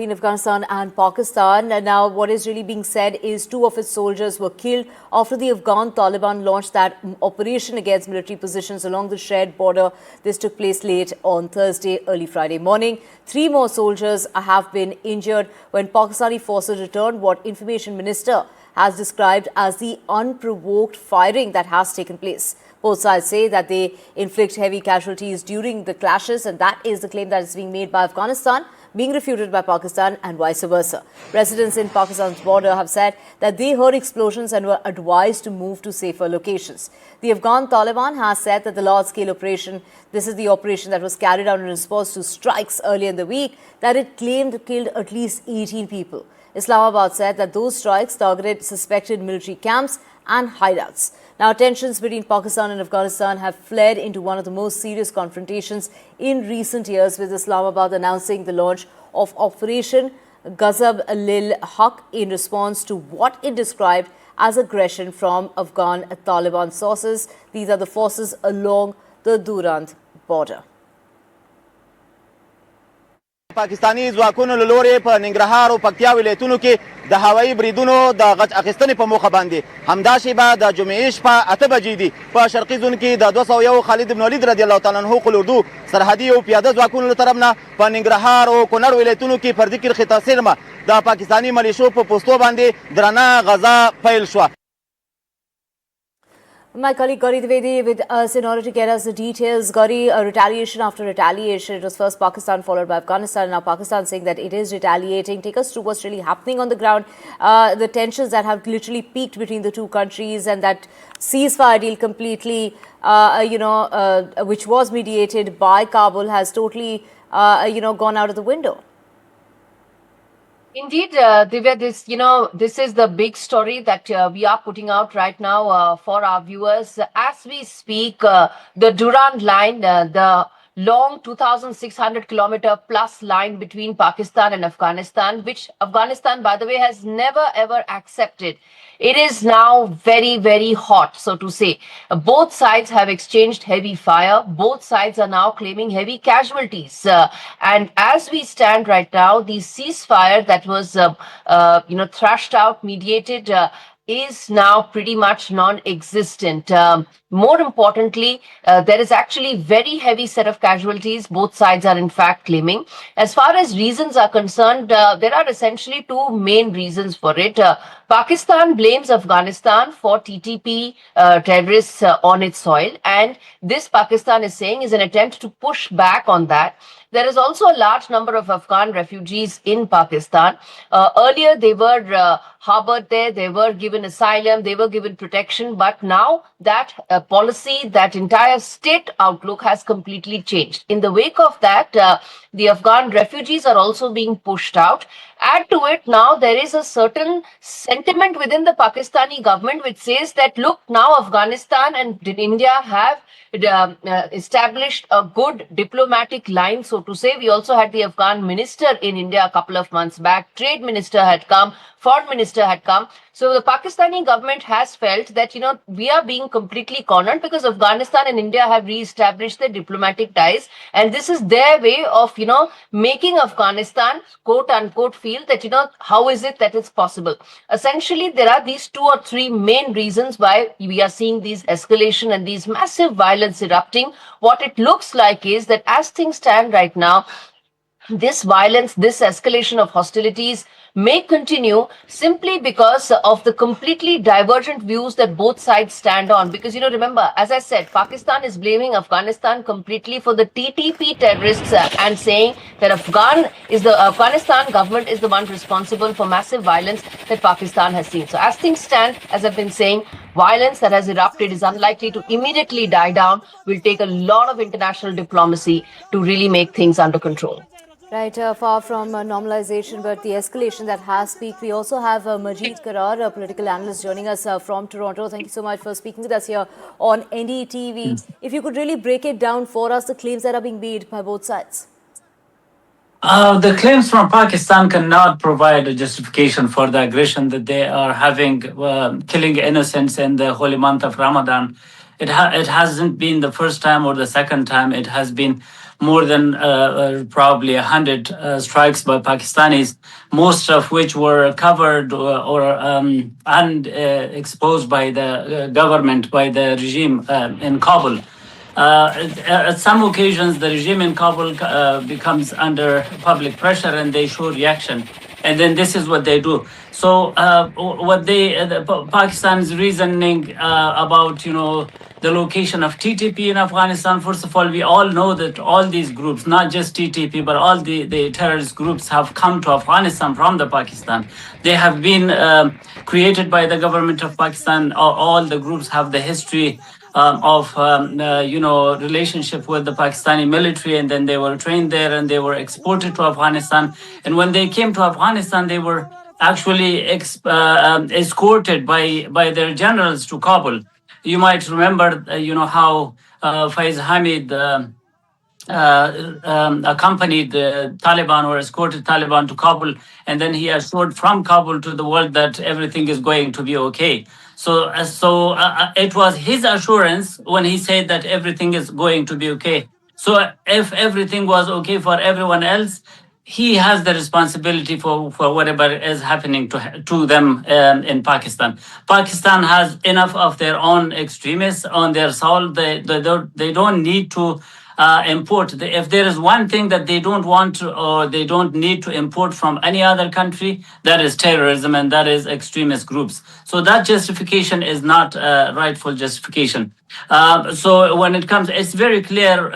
In Afghanistan and Pakistan. And now what is really being said is two of its soldiers were killed after the Afghan Taliban launched that operation against military positions along the shared border. This took place late on Thursday, early Friday morning. 3 more soldiers have been injured when Pakistani forces returned what Information Minister has described as the unprovoked firing that has taken place. Both sides say that they inflict heavy casualties during the clashes, and that is the claim that is being made by Afghanistan, being refuted by Pakistan and vice versa. Residents in Pakistan's border have said that they heard explosions and were advised to move to safer locations. The Afghan Taliban has said that the large-scale operation, this is the operation that was carried out in response to strikes earlier in the week, that it claimed killed at least 18 people. Islamabad said that those strikes targeted suspected military camps and hideouts. Now, tensions between Pakistan and Afghanistan have fled into one of the most serious confrontations in recent years, with Islamabad announcing the launch of Operation Ghazab Lil Haq in response to what it described as aggression from Afghan Taliban sources. These are the forces along the Durand border. پاکستاني ځواکونو له لورې په ننګرهار او پکتیا ولایتونو کې د هوایي بریدونو د غچ اخیستنې په موخه باندې همدا شیبه د جمعې شپه 8 بجې دي په شرقي زون کې د 201 خالد بن ولید رضی الله تعالی عنه قل اردو سرحدي او پیاده ځواکونو له طرف نه په ننګرهار او کونړ ولایتونو کې فردي کرښې ته څیرمه د پاکستاني ملیشو په پوستو باندې درنه غزا پیل شوه. My colleague Gauri Dwivedi with us in order to get us the details. Gauri, retaliation after retaliation. It was first Pakistan followed by Afghanistan. Now Pakistan saying that it is retaliating. Take us through what's really happening on the ground. The tensions that have literally peaked between the two countries, and that ceasefire deal completely, which was mediated by Kabul, has totally, gone out of the window. Indeed, Divya, this is the big story that we are putting out right now for our viewers. As we speak, the Durand line, the long 2,600-kilometer plus line between Pakistan and Afghanistan, which Afghanistan, by the way, has never ever accepted. It is now very, very hot, so to say. Both sides have exchanged heavy fire. Both sides are now claiming heavy casualties. And as we stand right now, the ceasefire that was, thrashed out, mediated, is now pretty much non-existent. More importantly, there is actually very heavy set of casualties. Both sides are in fact claiming. As far as reasons are concerned, there are essentially two main reasons for it. Pakistan blames Afghanistan for TTP terrorists on its soil, and this Pakistan is saying is an attempt to push back on that. There is also a large number of Afghan refugees in Pakistan. Earlier, they were harbored there, they were given asylum, they were given protection, but now that policy, that entire state outlook has completely changed. In the wake of that, the Afghan refugees are also being pushed out. Add to it, now there is a certain sentiment within the Pakistani government which says that, look, now Afghanistan and India have established a good diplomatic line, so to say. We also had the Afghan minister in India a couple of months back. Trade minister had come, foreign minister had come. So the Pakistani government has felt that, we are being completely cornered because Afghanistan and India have re-established their diplomatic ties. And this is their way of, making Afghanistan, quote unquote, feel that, how is it that it's possible? Essentially, there are these 2 or 3 main reasons why we are seeing these escalation and these massive violence erupting. What it looks like is that as things stand right now, this violence, this escalation of hostilities may continue simply because of the completely divergent views that both sides stand on. Because, remember, as I said, Pakistan is blaming Afghanistan completely for the TTP terrorists and saying that Afghanistan government is the one responsible for massive violence that Pakistan has seen. So as things stand, as I've been saying, violence that has erupted is unlikely to immediately die down. Will take a lot of international diplomacy to really make things under control. Right, far from normalization, but the escalation that has peaked. We also have Majid Karar, a political analyst, joining us from Toronto. Thank you so much for speaking with us here on NDTV. If you could really break it down for us, the claims that are being made by both sides. The claims from Pakistan cannot provide a justification for the aggression that they are having, killing innocents in the holy month of Ramadan. It hasn't been the first time or the second time. It has been more than probably 100 strikes by Pakistanis, most of which were covered or unexposed by the government, by the regime in Kabul. At some occasions, the regime in Kabul becomes under public pressure and they show reaction. And then this is what they do. So, Pakistan's reasoning about, the location of TTP in Afghanistan, first of all, we all know that all these groups, not just TTP, but all the terrorist groups have come to Afghanistan from the Pakistan. They have been created by the government of Pakistan. All the groups have the history of relationship with the Pakistani military, and then they were trained there and they were exported to Afghanistan. And when they came to Afghanistan, they were actually escorted by their generals to Kabul. You might remember, how Faiz Hamid accompanied the Taliban or escorted Taliban to Kabul, and then he assured from Kabul to the world that everything is going to be okay. So it was his assurance when he said that everything is going to be okay. So if everything was okay for everyone else, he has the responsibility for whatever is happening to them in Pakistan. Pakistan has enough of their own extremists on their soil. They don't need to import. If there is one thing that they don't want to, or they don't need to import from any other country, that is terrorism and that is extremist groups. So that justification is not rightful justification. So when it comes, it's very clear,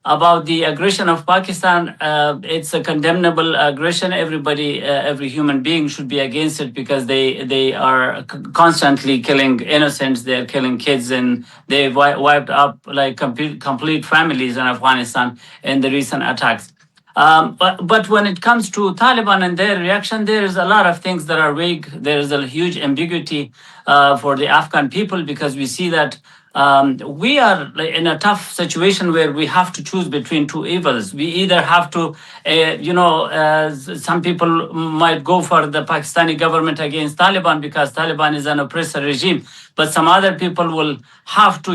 about the aggression of Pakistan. It's a condemnable aggression. Everybody, every human being should be against it because they are constantly killing innocents. They're killing kids, and they wiped up like complete families in Afghanistan in the recent attacks. But when it comes to Taliban and their reaction, there is a lot of things that are vague. There is a huge ambiguity for the Afghan people because we see that we are in a tough situation where we have to choose between two evils. We either have to, some people might go for the Pakistani government against Taliban because Taliban is an oppressor regime, but some other people will have to,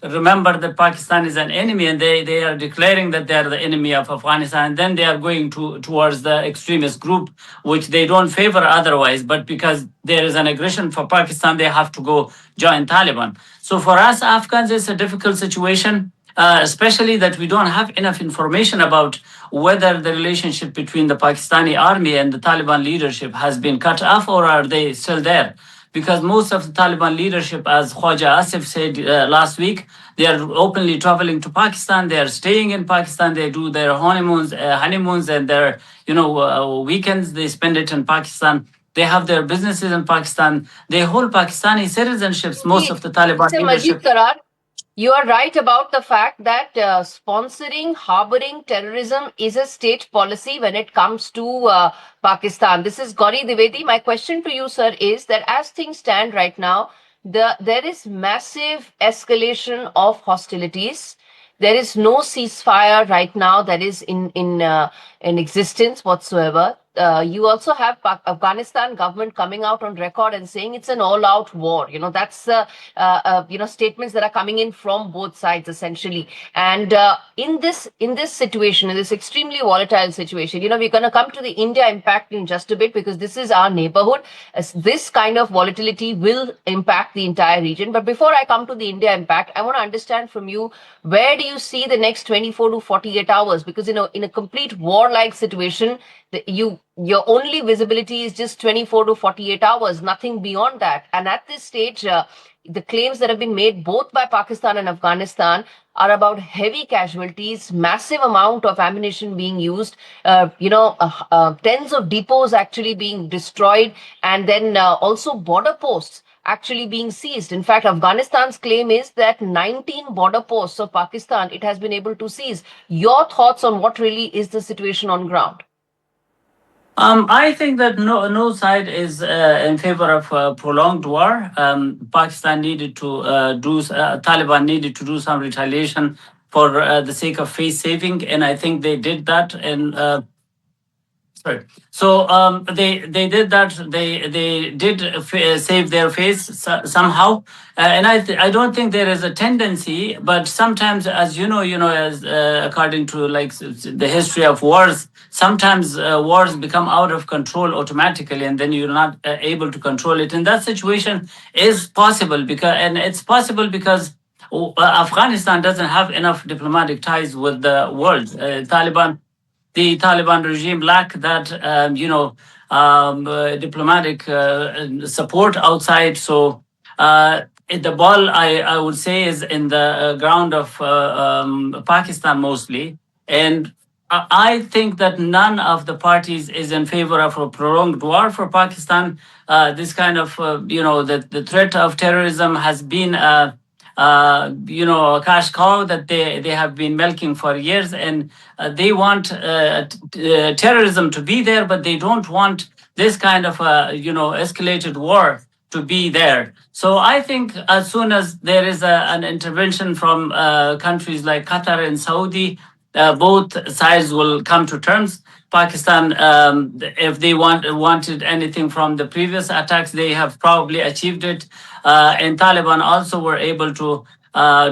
remember that Pakistan is an enemy and they are declaring that they are the enemy of Afghanistan, and then they are going towards the extremist group, which they don't favor otherwise, but because there is an aggression for Pakistan, they have to go join Taliban. So for us Afghans, it's a difficult situation, especially that we don't have enough information about whether the relationship between the Pakistani army and the Taliban leadership has been cut off or are they still there. Because most of the Taliban leadership, as Khwaja Asif said last week, they are openly traveling to Pakistan. They are staying in Pakistan. They do their honeymoons, and their weekends. They spend it in Pakistan. They have their businesses in Pakistan. They hold Pakistani citizenships. Most of the Taliban leadership. You are right about the fact that sponsoring, harboring terrorism is a state policy when it comes to Pakistan. This is Gauri Dwivedi. My question to you, sir, is that as things stand right now, there is massive escalation of hostilities. There is no ceasefire right now that is in existence whatsoever. You also have Afghanistan government coming out on record and saying it's an all-out war. That's statements that are coming in from both sides essentially. And in this situation, in this extremely volatile situation, we're going to come to the India impact in just a bit because this is our neighborhood. This kind of volatility will impact the entire region. But before I come to the India impact, I want to understand from you, where do you see the next 24 to 48 hours? Because in a complete war-like situation, your only visibility is just 24 to 48 hours, nothing beyond that. And at this stage, the claims that have been made both by Pakistan and Afghanistan are about heavy casualties, massive amount of ammunition being used, tens of depots actually being destroyed, and then also border posts actually being seized. In fact, Afghanistan's claim is that 19 border posts of Pakistan it has been able to seize. Your thoughts on what really is the situation on ground? I think that no side is in favor of prolonged war. Pakistan needed to Taliban needed to do some retaliation for the sake of face saving, and I think they did that. And Sorry. So they did that. They did save their face somehow, and I don't think there is a tendency. But sometimes, as as according to like the history of wars, sometimes wars become out of control automatically, and then you're not able to control it. And that situation is possible and it's possible because Afghanistan doesn't have enough diplomatic ties with the world. The Taliban regime lack that diplomatic support outside. So the ball, I would say, is in the ground of Pakistan mostly, and I think that none of the parties is in favor of a prolonged war for Pakistan. This kind of the threat of terrorism has been a cash cow that they have been milking for years, and they want terrorism to be there, but they don't want this kind of escalated war to be there. So I think as soon as there is an intervention from countries like Qatar and Saudi, both sides will come to terms. Pakistan, if they wanted anything from the previous attacks, they have probably achieved it. And Taliban also were able to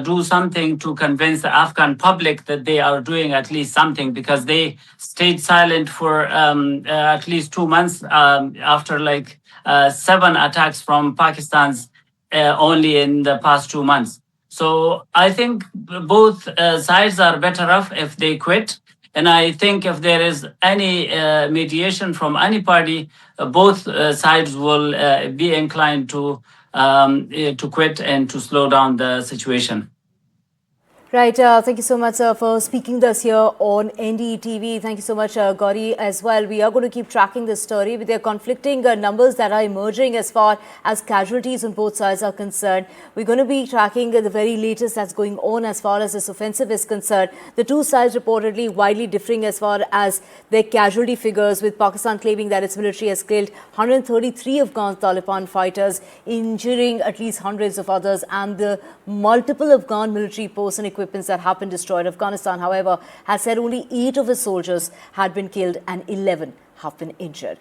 do something to convince the Afghan public that they are doing at least something, because they stayed silent for at least 2 months after like 7 attacks from Pakistan's only in the past 2 months. So I think both sides are better off if they quit. And I think if there is any mediation from any party, both sides will be inclined to quit and to slow down the situation. Right. Thank you so much for speaking this here on NDTV. Thank you so much, Gauri, as well. We are going to keep tracking this story with their conflicting numbers that are emerging as far as casualties on both sides are concerned. We're going to be tracking the very latest that's going on as far as this offensive is concerned. The two sides reportedly widely differing as far as their casualty figures, with Pakistan claiming that its military has killed 133 Afghan Taliban fighters, injuring at least hundreds of others, and the multiple Afghan military posts and equipments that have been destroyed. Afghanistan, however, has said only 8 of its soldiers had been killed and 11 have been injured.